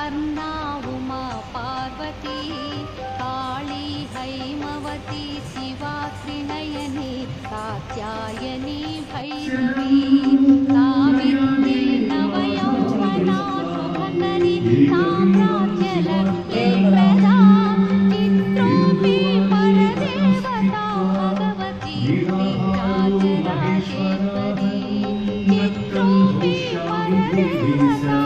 Annapurna Uma Parvati Kali Haimavati Shiva Trinayani Katyayani Bhairavi Savitri नवयौवना शुभकरी साम्राज्यलक्ष्मी Prada चित्रूपी परदेवता Bhagwati Sri Rajarajeshwari चित्रूपी परदेवता